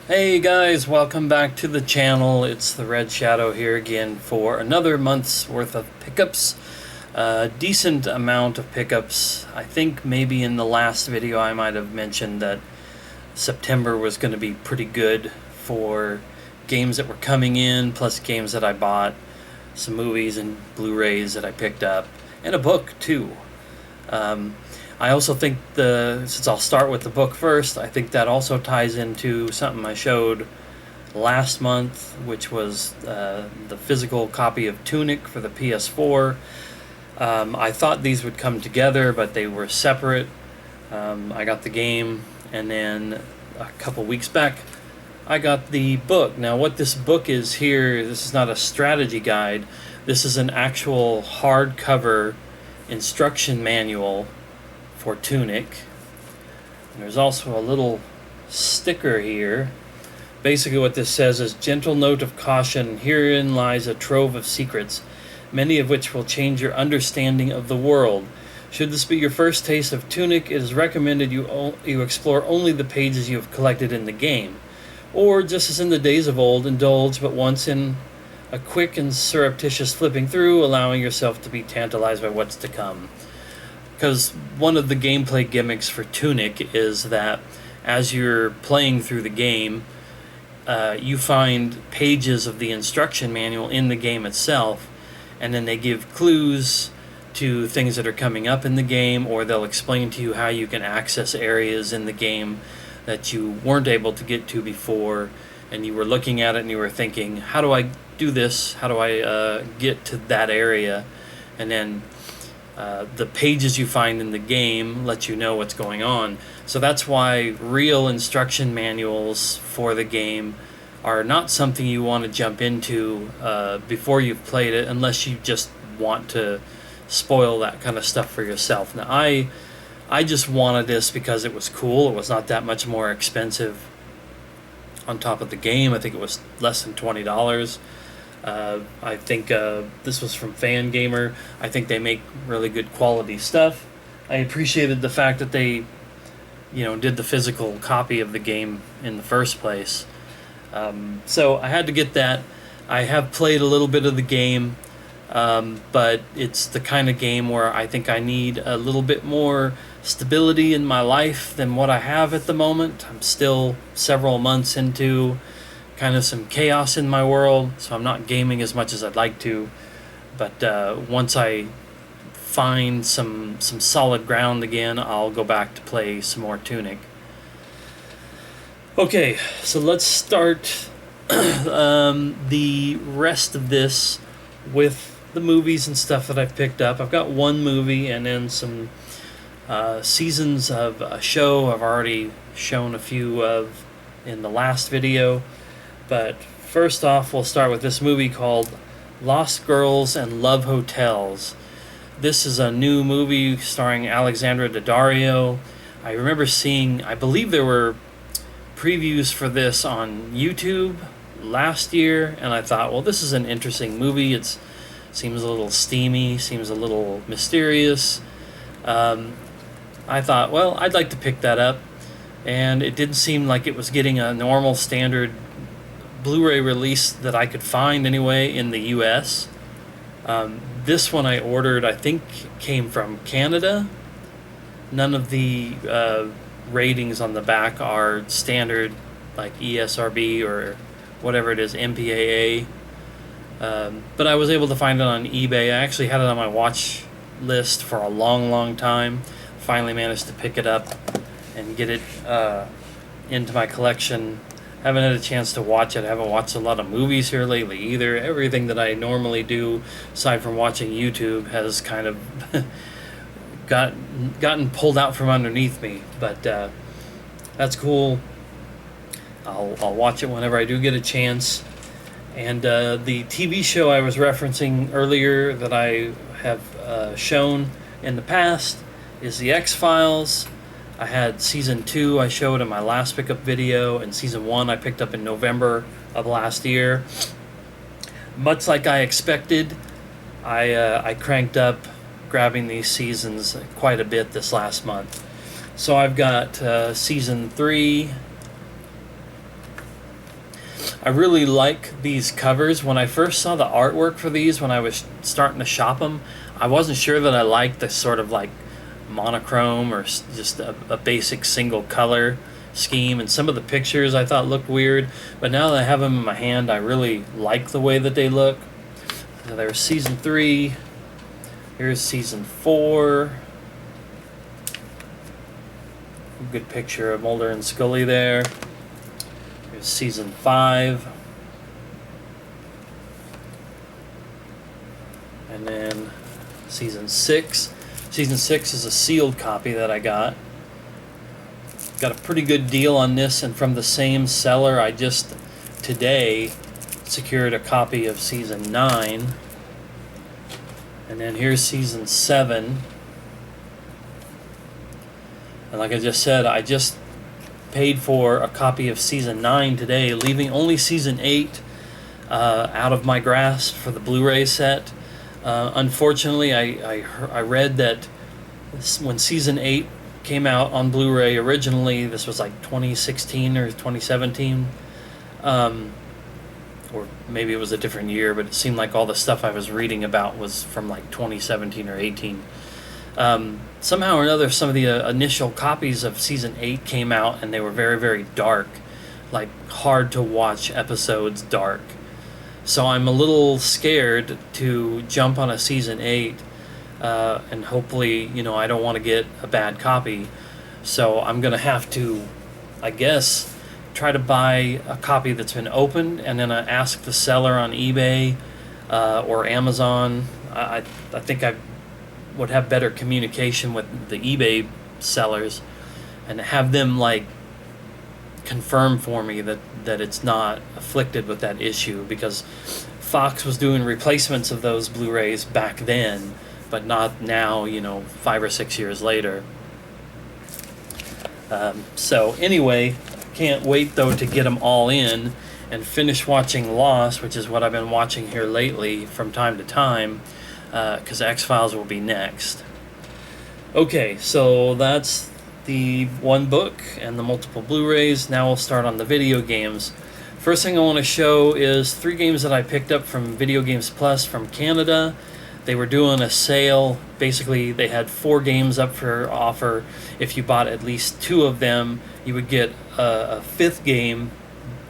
Hey guys, welcome back to the channel. It's the Red Shadow here again for another month's worth of pickups. A decent amount of pickups. I think maybe in the last video I might have mentioned that September was going to be pretty good for games that were coming in, plus games that I bought, some movies and Blu-rays that I picked up, and a book too. I also think since I'll start with the book first, I think that also ties into something I showed last month, which was the physical copy of Tunic for the PS4. I thought these would come together, but they were separate. I got the game, and then a couple weeks back, I got the book. Now, what this book is here, this is not a strategy guide. This is an actual hardcover instruction manual for Tunic. And there's also a little sticker here. Basically what this says is, gentle note of caution, herein lies a trove of secrets, many of which will change your understanding of the world. Should this be your first taste of Tunic, it is recommended you explore only the pages you have collected in the game. Or, just as in the days of old, indulge but once in a quick and surreptitious flipping through, allowing yourself to be tantalized by what's to come. Because one of the gameplay gimmicks for Tunic is that as you're playing through the game, you find pages of the instruction manual in the game itself, and then they give clues to things that are coming up in the game, or they'll explain to you how you can access areas in the game that you weren't able to get to before, and you were looking at it and you were thinking, how do I do this? How do I get to that area? And then the pages you find in the game let you know what's going on. So that's why real instruction manuals for the game are not something you want to jump into before you've played it, unless you just want to spoil that kind of stuff for yourself. Now, I just wanted this because it was cool. It was not that much more expensive on top of the game. I think it was less than $20. I think this was from Fangamer. I think they make really good quality stuff. I appreciated the fact that they, did the physical copy of the game in the first place. So I had to get that. I have played a little bit of the game, but it's the kind of game where I think I need a little bit more stability in my life than what I have at the moment. I'm still several months into kind of some chaos in my world, so I'm not gaming as much as I'd like to. But once I find some solid ground again, I'll go back to play some more Tunic. Okay, so let's start the rest of this with the movies and stuff that I've picked up. I've got one movie and then some seasons of a show I've already shown a few of in the last video. But first off, we'll start with this movie called Lost Girls and Love Hotels. This is a new movie starring Alexandra Daddario. I remember seeing, I believe there were previews for this on YouTube last year, and I thought, well, this is an interesting movie. It seems a little steamy, seems a little mysterious. I thought, well, I'd like to pick that up, and it didn't seem like it was getting a normal standard Blu-ray release that I could find anyway in the US. This one I ordered, I think, came from Canada. None of the ratings on the back are standard, like ESRB or whatever it is, MPAA. But I was able to find it on eBay. I actually had it on my watch list for a long time. Finally managed to pick it up and get it into my collection. Haven't had a chance to watch it. I haven't watched a lot of movies here lately either. Everything that I normally do, aside from watching YouTube, has kind of gotten pulled out from underneath me. But that's cool. I'll watch it whenever I do get a chance. And the TV show I was referencing earlier that I have shown in the past is The X-Files. I had Season 2 I showed in my last pickup video, and Season 1 I picked up in November of last year. Much like I expected, I cranked up grabbing these seasons quite a bit this last month. So I've got Season 3 I really like these covers. When I first saw the artwork for these, when I was starting to shop them, I wasn't sure that I liked the sort of like monochrome or just a basic single color scheme, and some of the pictures I thought looked weird, but now that I have them in my hand, I really like the way that they look. So there's season 3. Here's season 4. Good picture of Mulder and Scully there. Here's season 5. And then season 6. Season 6 is a sealed copy that I got. Got a pretty good deal on this, and from the same seller, I just today secured a copy of season 9. And then here's season 7. And like I just said, I just paid for a copy of season 9 today, leaving only season 8 out of my grasp for the Blu-ray set. Unfortunately, I read that when season 8 came out on Blu-ray originally, this was like 2016 or 2017, or maybe it was a different year, but it seemed like all the stuff I was reading about was from like 2017 or 18. Somehow or another, some of the initial copies of season 8 came out, and they were very, very dark, like hard to watch episodes dark. So I'm a little scared to jump on a season 8, and hopefully, I don't want to get a bad copy. So I'm going to have to, I guess, try to buy a copy that's been opened, and then ask the seller on eBay or Amazon. I think I would have better communication with the eBay sellers and have them confirm for me that it's not afflicted with that issue, because Fox was doing replacements of those Blu-rays back then, but not now, 5 or 6 years later. So anyway, can't wait though to get them all in and finish watching Lost, which is what I've been watching here lately from time to time, because X-Files will be next. Okay, so that's the one book and the multiple Blu-rays. Now we'll start on the video games. First thing I want to show is 3 games that I picked up from Video Games Plus from Canada. They were doing a sale. Basically, they had 4 games up for offer. If you bought at least 2 of them, you would get a 5th game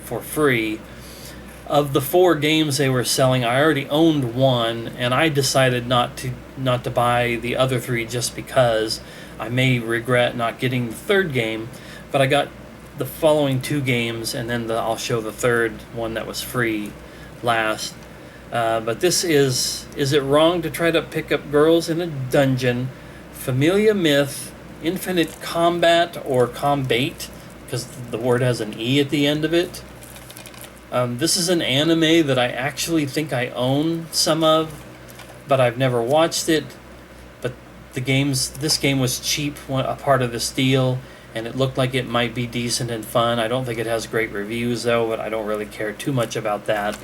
for free. Of the 4 games they were selling, I already owned 1, and I decided not to buy the other 3 just because I may regret not getting the 3rd game. But I got the following 2 games, and then I'll show the 3rd one that was free last. But this is it wrong to try to pick up girls in a dungeon? Familia Myth, Infinite Combat, or Combate, because the word has an E at the end of it. This is an anime that I actually think I own some of, but I've never watched it. But this game was cheap, a part of this deal, and it looked like it might be decent and fun. I don't think it has great reviews though, but I don't really care too much about that.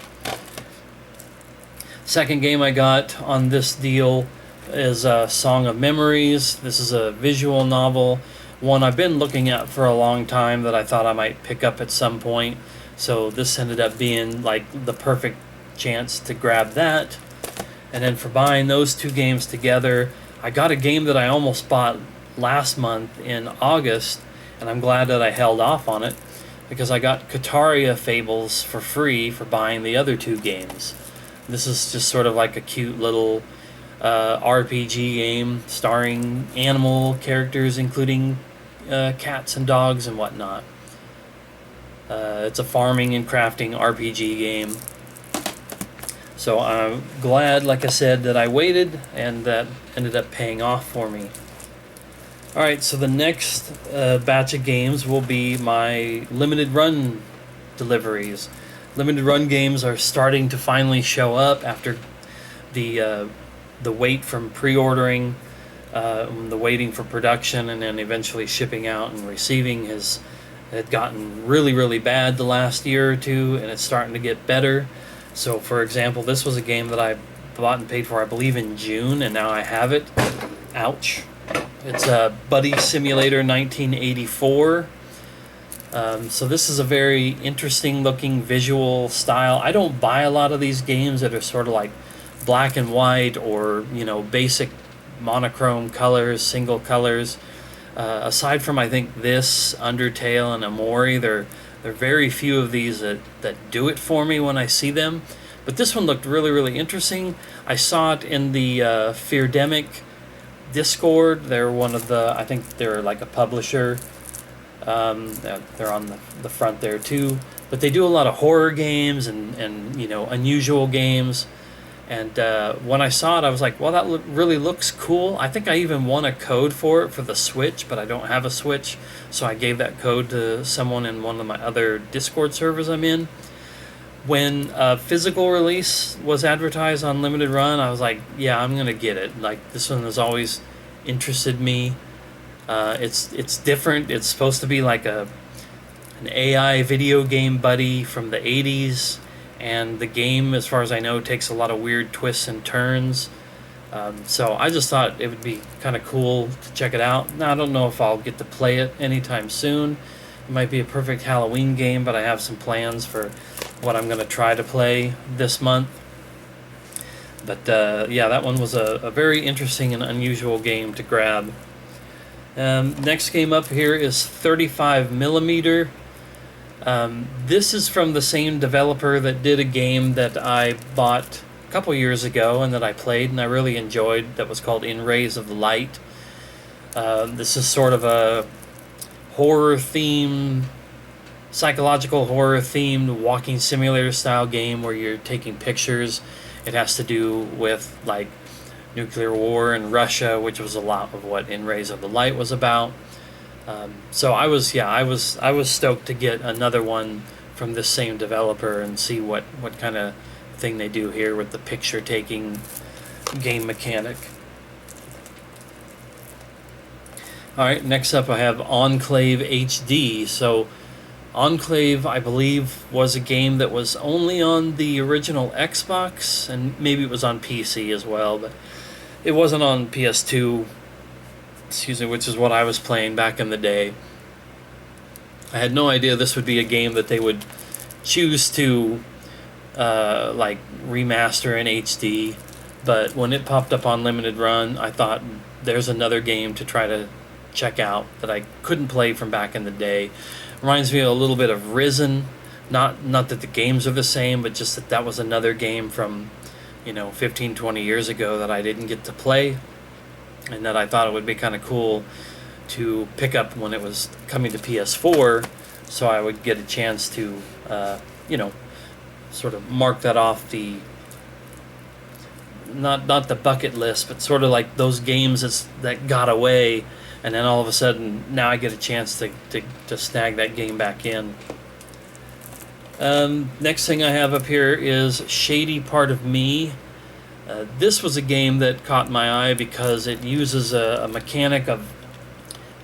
Second game I got on this deal is Song of Memories. This is a visual novel, one I've been looking at for a long time that I thought I might pick up at some point. So this ended up being like the perfect chance to grab that. And then for buying those 2 games together, I got a game that I almost bought last month in August, and I'm glad that I held off on it, because I got Kataria Fables for free for buying the other 2 games. This is just sort of like a cute little RPG game starring animal characters, including cats and dogs and whatnot. It's a farming and crafting RPG game. So I'm glad, like I said, that I waited, and that ended up paying off for me. Alright, so the next batch of games will be my limited run deliveries. Limited run games are starting to finally show up after the wait from pre-ordering, the waiting for production, and then eventually shipping out and receiving had gotten really, really bad the last year or 2, and it's starting to get better. So, for example, this was a game that I bought and paid for, I believe, in June, and now I have it. Ouch. It's Buddy Simulator 1984. So this is a very interesting looking visual style. I don't buy a lot of these games that are sort of like black and white or, you know, basic monochrome colors, single colors. Aside from, I think, this, Undertale, and Amori, there are very few of these that do it for me when I see them. But this one looked really, really interesting. I saw it in the Feardemic Discord. They're one of the, I think they're like a publisher. They're on the front there too. But they do a lot of horror games and you know, unusual games. And when I saw it, I was like, well, that really looks cool. I think I even won a code for it for the Switch, but I don't have a Switch. So I gave that code to someone in one of my other Discord servers I'm in. When physical release was advertised on Limited Run, I was like, yeah, I'm going to get it. Like, this one has always interested me. It's different. It's supposed to be like an AI video game buddy from the 80s. And the game, as far as I know, takes a lot of weird twists and turns. So I just thought it would be kind of cool to check it out. Now, I don't know if I'll get to play it anytime soon. It might be a perfect Halloween game, but I have some plans for what I'm going to try to play this month. But yeah, that one was a very interesting and unusual game to grab. Next game up here is 35mm. This is from the same developer that did a game that I bought a couple years ago and that I played and I really enjoyed, that was called In Rays of the Light. This is sort of a horror theme, psychological horror themed walking simulator style game where you're taking pictures. It has to do with like nuclear war in Russia, which was a lot of what In Rays of the Light was about. So I was stoked to get another one from this same developer and see what kind of thing they do here with the picture taking game mechanic. Alright, next up I have Enclave HD. So Enclave, I believe, was a game that was only on the original Xbox, and maybe it was on PC as well, but it wasn't on PS2, which is what I was playing back in the day. I had no idea this would be a game that they would choose to like remaster in HD, but when it popped up on Limited Run, I thought there's another game to try to check out that I couldn't play from back in the day. Reminds me a little bit of Risen. Not that the games are the same, but just that was another game from, 15, 20 years ago that I didn't get to play, and that I thought it would be kind of cool to pick up when it was coming to PS4, so I would get a chance to, sort of mark that off the, not the bucket list, but sort of like those games that got away, and then all of a sudden, now I get a chance to snag that game back in. Next thing I have up here is Shady Part of Me. This was a game that caught my eye because it uses a mechanic of,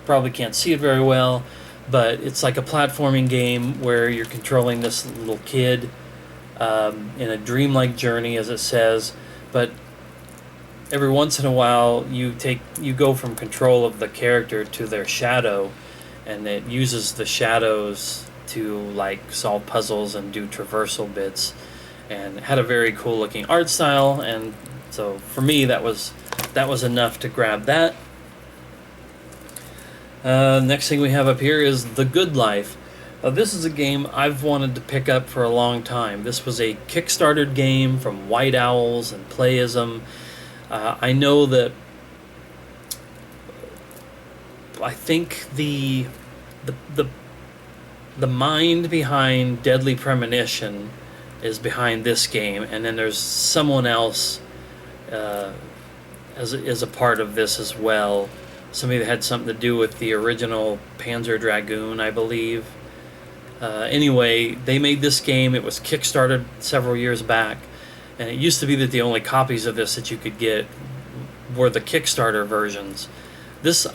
probably can't see it very well, but it's like a platforming game where you're controlling this little kid in a dreamlike journey, as it says, but every once in a while you go from control of the character to their shadow, and it uses the shadows to like solve puzzles and do traversal bits, and it had a very cool looking art style, and so for me that was enough to grab that. Next thing we have up here is The Good Life. This is a game I've wanted to pick up for a long time. This was a Kickstarter game from White Owls and Playism. I know that I think the mind behind Deadly Premonition is behind this game, and then there's someone else as a part of this as well. Somebody that had something to do with the original Panzer Dragoon, I believe. Anyway, they made this game. It was kickstarted several years back, and it used to be that the only copies of this that you could get were the Kickstarter versions. This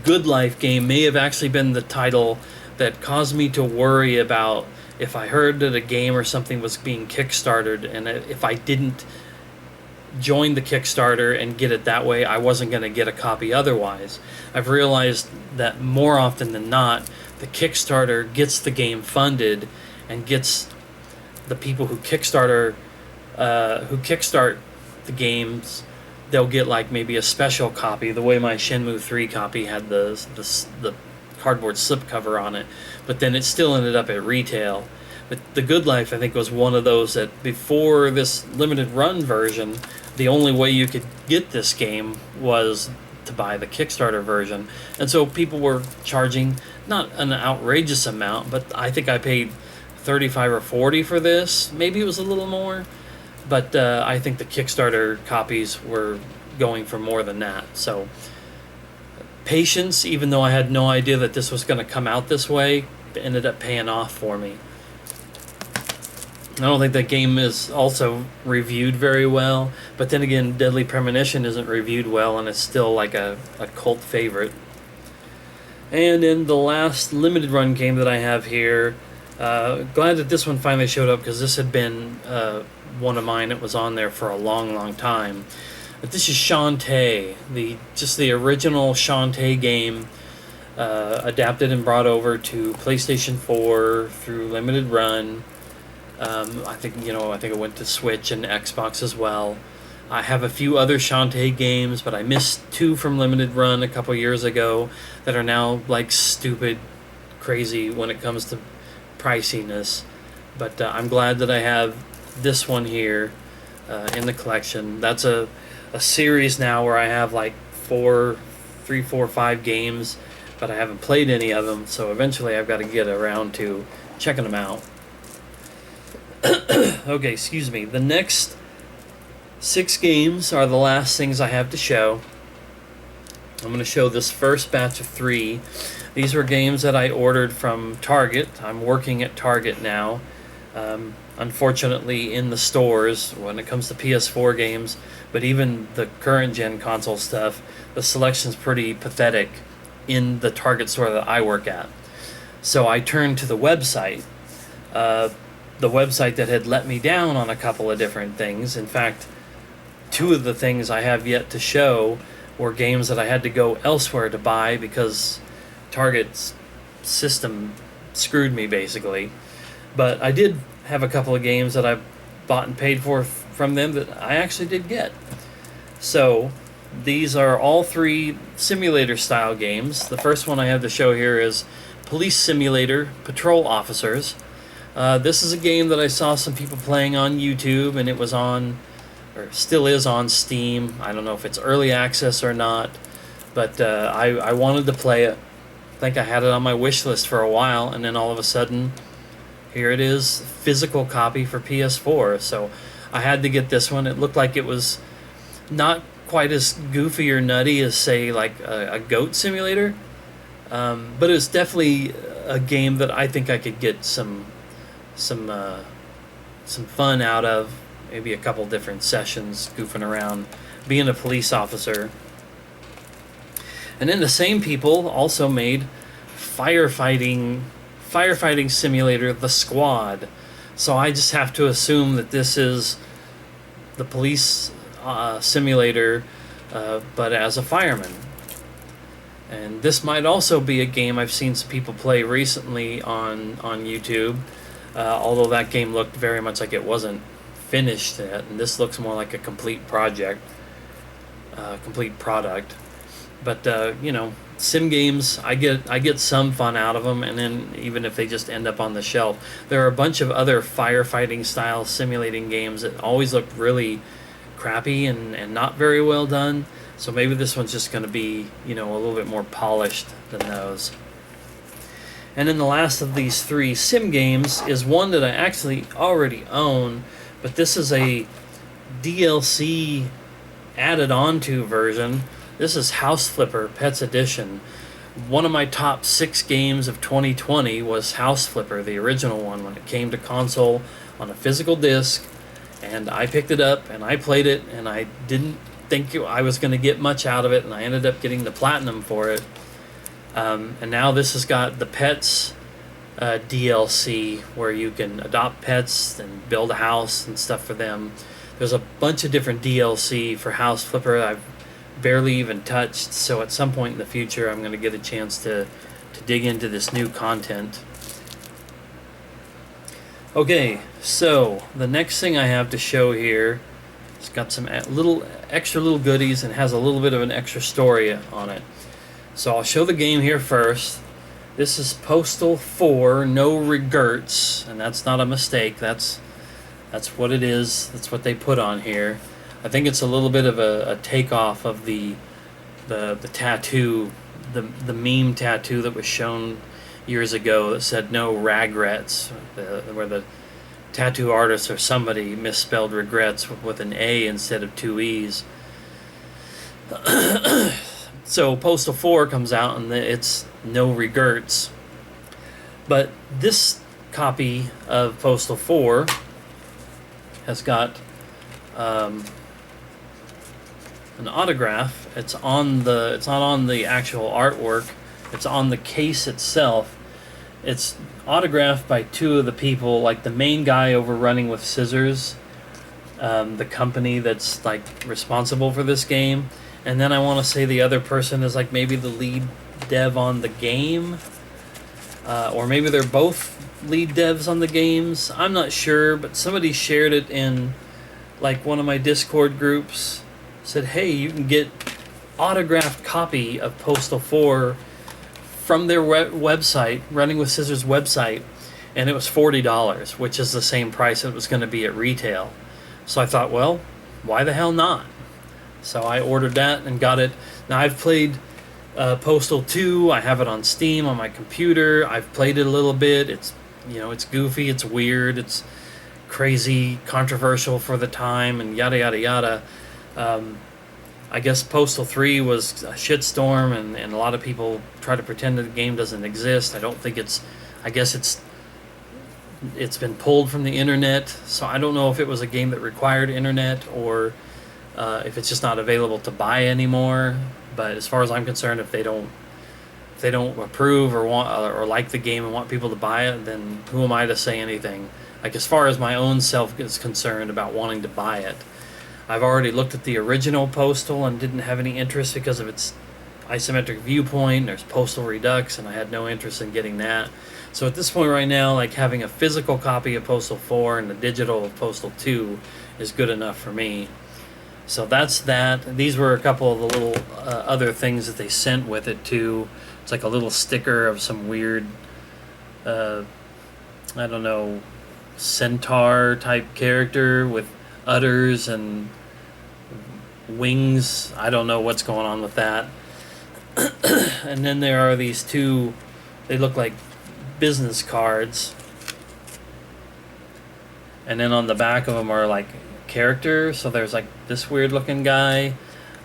Good Life game may have actually been the title that caused me to worry about if I heard that a game or something was being kickstarted, and if I didn't join the Kickstarter and get it that way, I wasn't going to get a copy otherwise. I've realized that more often than not, the Kickstarter gets the game funded and gets the people who kickstart the games, they'll get like maybe a special copy, the way my Shenmue 3 copy had the cardboard slipcover on it, but then it still ended up at retail. But The Good Life, I think, was one of those that before this limited run version, the only way you could get this game was to buy the Kickstarter version. And so people were charging not an outrageous amount, but I think I paid $35 or $40 for this. Maybe it was a little more, but I think the Kickstarter copies were going for more than that. So patience, even though I had no idea that this was going to come out this way, ended up paying off for me. I don't think that game is also reviewed very well, but then again, Deadly Premonition isn't reviewed well, and it's still like a cult favorite. And in the last limited run game that I have here, glad that this one finally showed up, because this had been one of mine. It was on there for a long time. But this is Shantae, the original Shantae game, adapted and brought over to PlayStation 4 through limited run. I think it went to Switch and Xbox as well. I have a few other Shantae games, but I missed 2 from limited run a couple years ago that are now like stupid crazy when it comes to priciness. But I'm glad that I have this one here in the collection. That's a series now where I have like 3, 4, 5 games, but I haven't played any of them, so eventually I've got to get around to checking them out. Okay, excuse me. The next 6 games are the last things I have to show. I'm going to show this first batch of 3. These were games that I ordered from Target. I'm working at Target now. Unfortunately, in the stores, when it comes to PS4 games, but even the current gen console stuff, the selection's pretty pathetic in the Target store that I work at. So I turned to the website. The website that had let me down on a couple of different things. In fact, 2 of the things I have yet to show were games that I had to go elsewhere to buy because Target's system screwed me, basically. But I did have a couple of games that I bought and paid for from them that I actually did get. So these are all 3 simulator-style games. The first one I have to show here is Police Simulator Patrol Officers. This is a game that I saw some people playing on YouTube, and it was on, or still is on Steam. I don't know if it's early access or not, but I wanted to play it. I think I had it on my wish list for a while, and then all of a sudden, here it is, physical copy for PS4. So I had to get this one. It looked like it was not quite as goofy or nutty as, say, like a Goat Simulator, but it was definitely a game that I think I could get some fun out of. Maybe a couple different sessions goofing around, being a police officer. And then the same people also made firefighting simulator The Squad. So I just have to assume that this is the police simulator, but as a fireman. And this might also be a game I've seen some people play recently on YouTube. Although that game looked very much like it wasn't finished yet, and this looks more like a complete project, complete product. But sim games, I get some fun out of them, and then even if they just end up on the shelf, there are a bunch of other firefighting style simulating games that always look really crappy and not very well done. So maybe this one's just going to be a little bit more polished than those. And then the last of these 3 sim games is one that I actually already own, but this is a DLC added onto version. This is House Flipper Pets Edition. One of my top 6 games of 2020 was House Flipper, the original one, when it came to console on a physical disc, and I picked it up and I played it, and I didn't think I was going to get much out of it, and I ended up getting the platinum for it. And now this has got the Pets DLC, where you can adopt pets and build a house and stuff for them. There's a bunch of different DLC for House Flipper I've barely even touched, so at some point in the future I'm going to get a chance to to dig into this new content. Okay, so the next thing I have to show here, it's got some extra little goodies and has a little bit of an extra story on it. So I'll show the game here first. This is Postal 4 No Regrets, and that's not a mistake. That's what it is. That's what they put on here. I think it's a little bit of a takeoff of the tattoo, the meme tattoo that was shown years ago that said no regrets, where the tattoo artist or somebody misspelled regrets with an A instead of two E's. So Postal 4 comes out and it's no regrets. But this copy of Postal 4 has got an autograph. It's not on the actual artwork. It's on the case itself. It's autographed by two of the people, like the main guy over Running with Scissors, the company that's like responsible for this game. And then I want to say the other person is like maybe the lead dev on the game, or maybe they're both lead devs on the games. I'm not sure, but somebody shared it in like one of my Discord groups. Said, hey, you can get autographed copy of Postal 4 from their website, Running with Scissors website, and it was $40, which is the same price it was going to be at retail. So I thought, well, why the hell not? So I ordered that and got it. Now I've played Postal 2. I have it on Steam on my computer. I've played it a little bit. It's it's goofy. It's weird. It's crazy, controversial for the time, and yada yada yada. I guess Postal 3 was a shitstorm, and a lot of people try to pretend that the game doesn't exist. I don't think I guess it's been pulled from the internet, so I don't know if it was a game that required internet or if it's just not available to buy anymore. But as far as I'm concerned, if they don't approve or want or like the game and want people to buy it, then who am I to say anything? Like, as far as my own self is concerned about wanting to buy it, I've already looked at the original Postal and didn't have any interest because of its isometric viewpoint. There's Postal Redux, and I had no interest in getting that. So at this point right now, like, having a physical copy of Postal 4 and the digital of Postal 2 is good enough for me. So that's that. These were a couple of the little other things that they sent with it too. It's like a little sticker of some weird, I don't know, centaur type character with udders and wings. I don't know what's going on with that. And then there are these two, they look like business cards. And then on the back of them are like characters. So there's like this weird looking guy.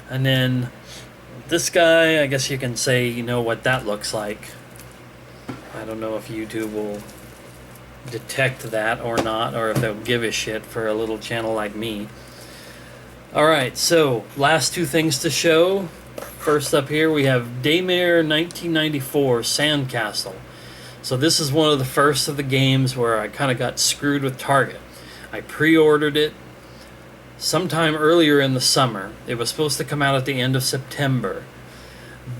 And then this guy, I guess you can say, what that looks like. I don't know if YouTube will detect that or not, or if they'll give a shit for a little channel like me. Alright, so last two things to show. First up here we have Daymare 1994 Sandcastle. So this is one of the first of the games where I kind of got screwed with Target. I pre-ordered it sometime earlier in the summer. It was supposed to come out at the end of September.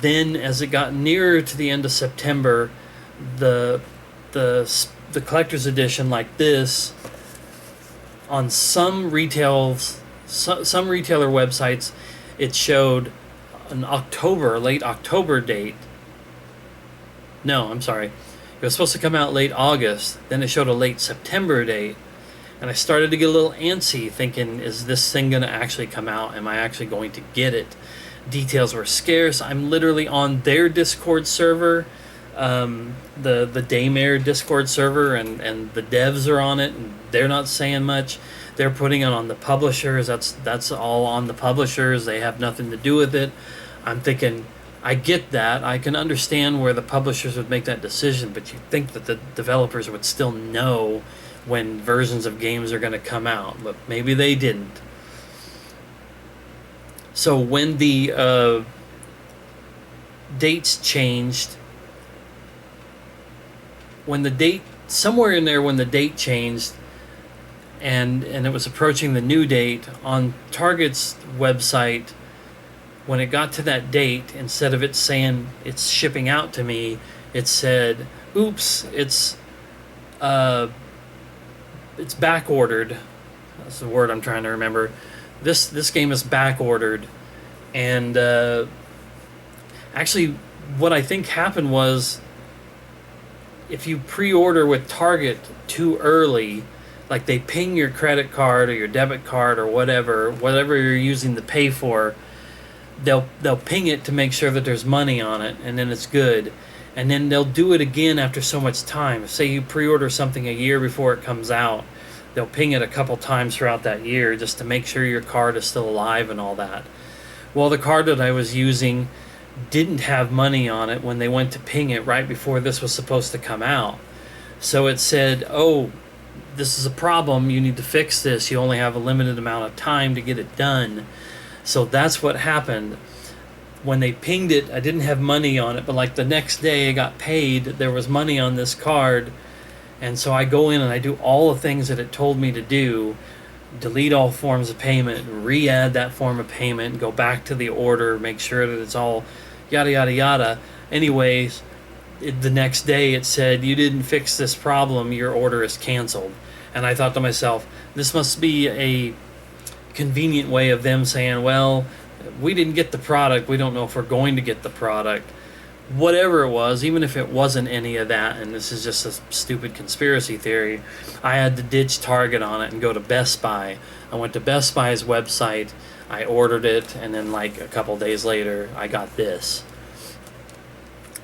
Then as it got nearer to the end of September, the collector's edition like this on some retailer websites, it showed an late October date. No, I'm sorry. It was supposed to come out late August. Then it showed a late September date. And I started to get a little antsy, thinking, is this thing going to actually come out? Am I actually going to get it? Details were scarce. I'm literally on their Discord server, the Daymare Discord server, and the devs are on it, and they're not saying much. They're putting it on the publishers. That's all on the publishers. They have nothing to do with it. I'm thinking, I get that. I can understand where the publishers would make that decision, but you'd think that the developers would still know when versions of games are going to come out, but maybe they didn't. So when the dates changed, somewhere in there when the date changed, and it was approaching the new date, on Target's website, when it got to that date, instead of it saying it's shipping out to me, it said, "Oops, it's back ordered." That's the word I'm trying to remember. This game is back ordered, and actually, what I think happened was, if you pre-order with Target too early, like they ping your credit card or your debit card or whatever you're using to pay for, they'll ping it to make sure that there's money on it, and then it's good. And then they'll do it again after so much time. Say you pre-order something a year before it comes out, they'll ping it a couple times throughout that year just to make sure your card is still alive and all that. Well, the card that I was using didn't have money on it when they went to ping it right before this was supposed to come out. So it said, "Oh, this is a problem. You need to fix this. You only have a limited amount of time to get it done." So that's what happened. When they pinged it, I didn't have money on it, but like the next day I got paid, there was money on this card. And so I go in and I do all the things that it told me to do, delete all forms of payment, re-add that form of payment, go back to the order, make sure that it's all yada, yada, yada. Anyways, the next day it said, "You didn't fix this problem, your order is canceled." And I thought to myself, this must be a convenient way of them saying, "Well, we didn't get the product, we don't know if we're going to get the product." Whatever it was, even if it wasn't any of that, and this is just a stupid conspiracy theory, I had to ditch Target on it and go to Best Buy. I went to Best Buy's website, I ordered it, and then like a couple days later, I got this.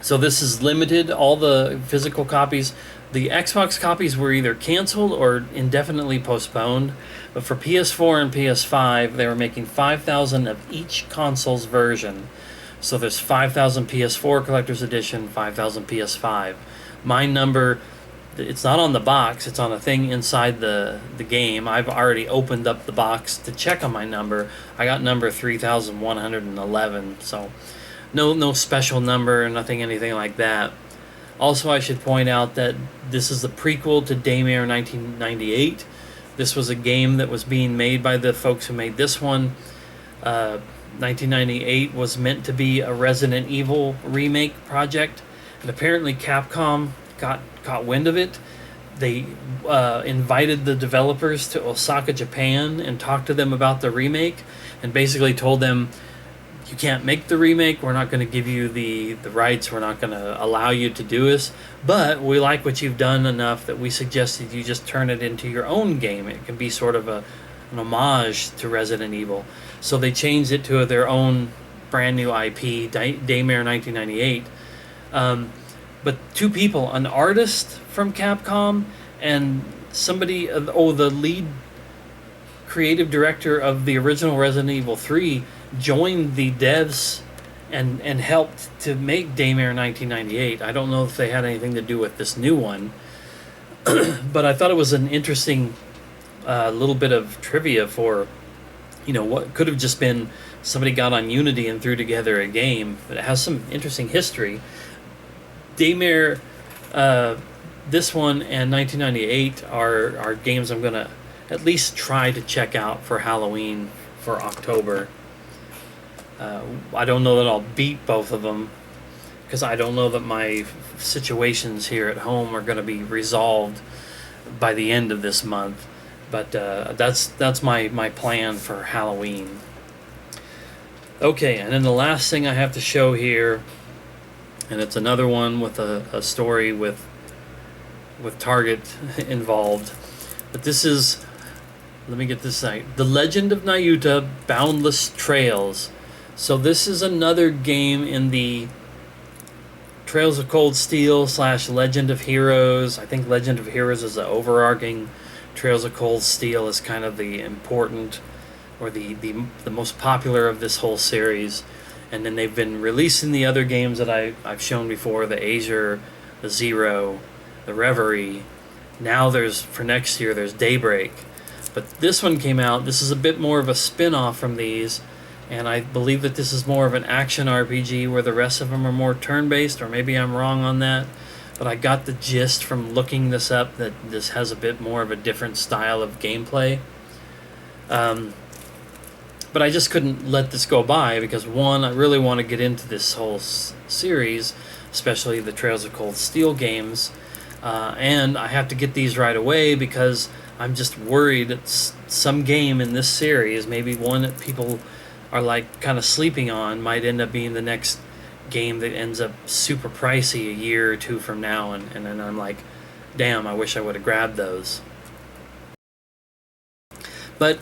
So this is limited, all the physical copies. The Xbox copies were either canceled or indefinitely postponed, but for PS4 and PS5, they were making 5,000 of each console's version. So there's 5,000 PS4 Collector's Edition, 5,000 PS5. My number, it's not on the box, it's on a thing inside the game. I've already opened up the box to check on my number. I got number 3,111, so no special number, nothing, anything like that. Also, I should point out that this is the prequel to Daymare 1998. This was a game that was being made by the folks who made this one. 1998 was meant to be a Resident Evil remake project, and apparently Capcom got wind of it. They invited the developers to Osaka, Japan, and talked to them about the remake, and basically told them, "You can't make the remake, we're not going to give you the rights, we're not going to allow you to do this, but we like what you've done enough that we suggested you just turn it into your own game. It can be sort of an homage to Resident Evil." So they changed it to their own brand new IP, Daymare 1998. But two people, an artist from Capcom and somebody, the lead creative director of the original Resident Evil 3, joined the devs and helped to make Daymare 1998. I don't know if they had anything to do with this new one, but I thought it was an interesting little bit of trivia for, what could have just been somebody got on Unity and threw together a game, but it has some interesting history. Daymare, this one and 1998 are games I'm going to at least try to check out for Halloween for October. I don't know that I'll beat both of them, because I don't know that my situations here at home are going to be resolved by the end of this month. But that's my plan for Halloween. Okay, and then the last thing I have to show here, and it's another one with a story with Target involved. But this is, let me get this right, The Legend of Nayuta Boundless Trails. So this is another game in the Trails of Cold Steel / Legend of Heroes. I think Legend of Heroes is the overarching. Trails of Cold Steel is kind of the important, or the most popular of this whole series. And then they've been releasing the other games that I've shown before, the Azure, the Zero, the Reverie. Now for next year, there's Daybreak. But this one came out, this is a bit more of a spin-off from these, and I believe that this is more of an action RPG where the rest of them are more turn-based, or maybe I'm wrong on that. But I got the gist from looking this up that this has a bit more of a different style of gameplay. But I just couldn't let this go by because, one, I really want to get into this whole series, especially the Trails of Cold Steel games. And I have to get these right away because I'm just worried that some game in this series, maybe one that people are like kind of sleeping on, might end up being the next game that ends up super pricey a year or two from now, and then I'm like, damn, I wish I would have grabbed those. But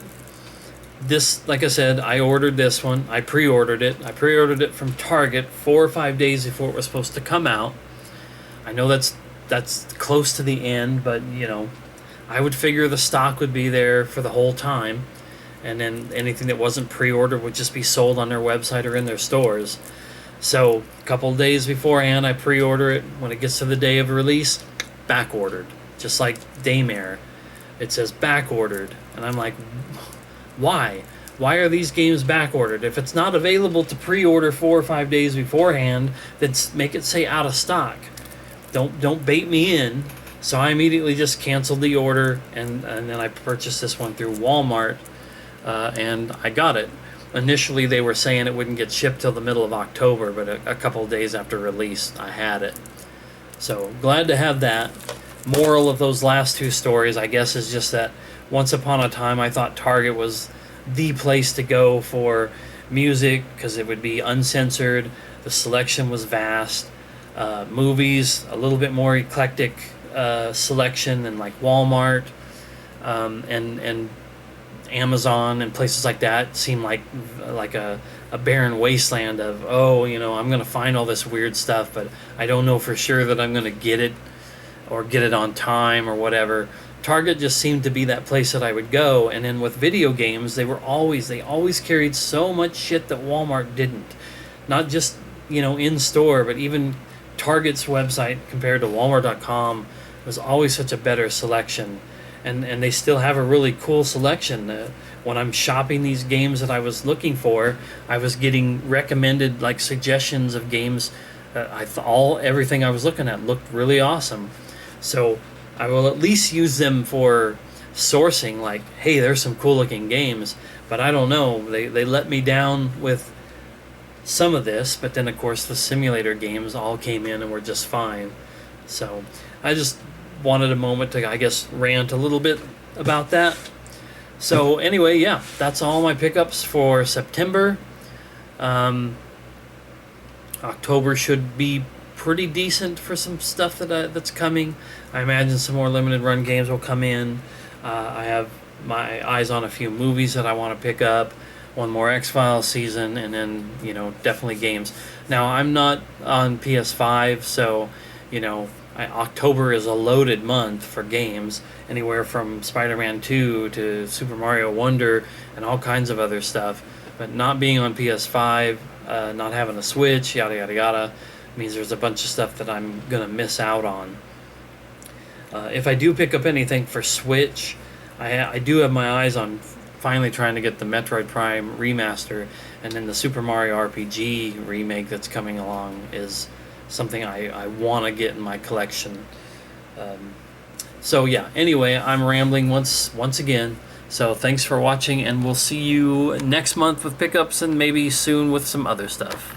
this, like I said, I ordered this one. I pre-ordered it. I pre-ordered it from Target 4 or 5 days before it was supposed to come out. I know that's close to the end, but you know, I would figure the stock would be there for the whole time, and then anything that wasn't pre-ordered would just be sold on their website or in their stores. So a couple of days beforehand, I pre-order it. When it gets to the day of release, back ordered, just like Daymare. It says back ordered, and I'm like, why? Why are these games back ordered? If it's not available to pre-order 4 or 5 days beforehand, then make it say out of stock. Don't bait me in. So I immediately just canceled the order, and then I purchased this one through Walmart, and I got it. Initially, they were saying it wouldn't get shipped till the middle of October, but a couple of days after release, I had it. So glad to have that. Moral of those last two stories, I guess, is just that once upon a time I thought Target was the place to go for music because it would be uncensored, the selection was vast, movies, a little bit more eclectic selection than like Walmart, and Amazon and places like that seem like a barren wasteland of, oh, you know, I'm going to find all this weird stuff, but I don't know for sure that I'm going to get it or get it on time or whatever. Target just seemed to be that place that I would go. And then with video games, they always carried so much shit that Walmart didn't. Not just, you know, in store, but even Target's website compared to Walmart.com was always such a better selection. And they still have a really cool selection. When I'm shopping these games that I was looking for, I was getting recommended like suggestions of games. Everything I was looking at looked really awesome. So I will at least use them for sourcing, like, hey, there's some cool looking games. But I don't know, they let me down with some of this, but then of course the simulator games all came in and were just fine. So I just wanted a moment to, I guess, rant a little bit about that. So anyway, yeah, that's all my pickups for September. October should be pretty decent for some stuff that's coming. I imagine some more limited run games will come in. I have my eyes on a few movies that I want to pick up, one more X-Files season, and then, you know, definitely games. Now, I'm not on PS5, so, you know, October is a loaded month for games, anywhere from Spider-Man 2 to Super Mario Wonder and all kinds of other stuff. But not being on PS5, not having a Switch, yada yada yada, means there's a bunch of stuff that I'm gonna miss out on. If I do pick up anything for Switch, I do have my eyes on finally trying to get the Metroid Prime remaster, and then the Super Mario RPG remake that's coming along is something I want to get in my collection. So yeah, anyway, I'm rambling once again. So thanks for watching, and we'll see you next month with pickups and maybe soon with some other stuff.